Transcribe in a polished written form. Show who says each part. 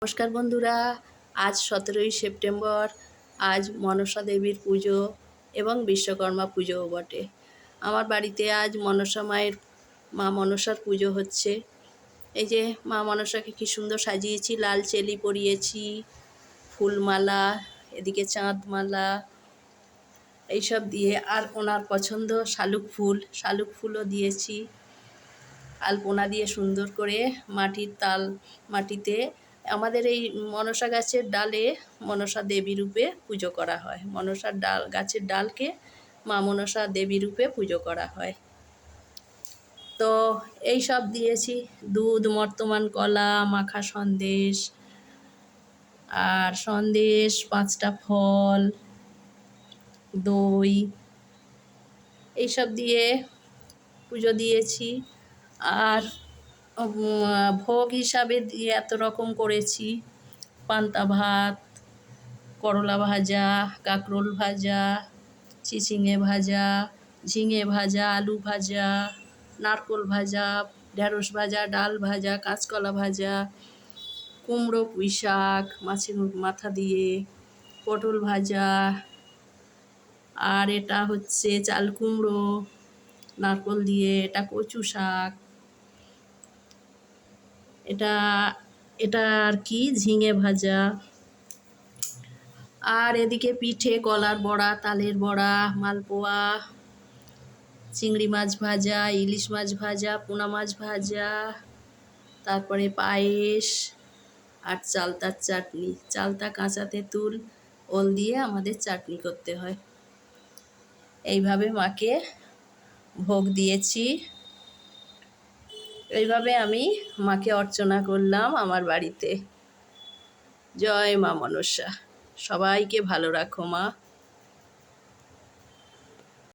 Speaker 1: নমস্কার বন্ধুরা, আজ 17ই সেপ্টেম্বর। আজ মনসা দেবীর পুজো এবং বিশ্বকর্মা পুজোও বটে। আমার বাড়িতে আজ মনসা মায়ের মা মনসার পুজো হচ্ছে। এই যে মা মনসাকে কি সুন্দর সাজিয়েছি, লাল চেলি পরিয়েছি, ফুলমালা, এদিকে চাঁদমালা এইসব দিয়ে, আর ওনার পছন্দ শালুক ফুলও দিয়েছি। আলপনা দিয়ে সুন্দর করে মাটিতে আমাদের এই মনসা গাছের ডালে মনসা দেবী রূপে পুজো করা হয়। মনসার গাছের ডালকে মা মনসা দেবী রূপে পুজো করা হয়। তো এই সব দিয়েছি, দুধ, মর্তমান কলা, মাখা সন্দেশ, আর সন্দেশ, 5টা ফল, দই এইসব দিয়ে পুজো দিয়েছি। আর ভোগ হিসাবে দিয়ে এত রকম করেছি: পান্তা ভাত, করলা ভাজা, কাঁকরোল ভাজা, চিচিঙে ভাজা, ঝিঙে ভাজা, আলু ভাজা, নারকোল ভাজা, ঢেঁড়স ভাজা, ডাল ভাজা, কাঁচকলা ভাজা, কুমড়ো পুঁই শাক মাছের মাথা দিয়ে, পটল ভাজা, আর এটা হচ্ছে চাল কুমড়ো নারকোল দিয়ে, এটা কচু শাক, এটা এটা আর কি ঝিঙে ভাজা, আর এদিকে পিঠে, কলার বড়া, তালের বড়া, মালপোয়া, চিংড়ি মাছ ভাজা, ইলিশ মাছ ভাজা, পোনা মাছ ভাজা, তারপরে পায়েস, আর চালতার চাটনি। চালতা, কাঁচা তেঁতুল, ওল দিয়ে আমাদের চাটনি করতে হয়। এইভাবে মাকে ভোগ দিয়েছি। এইভাবে আমি মাকে অর্চনা করলাম আমার বাড়িতে। জয় মা মনসা। সবাইকে ভালো রাখো মা।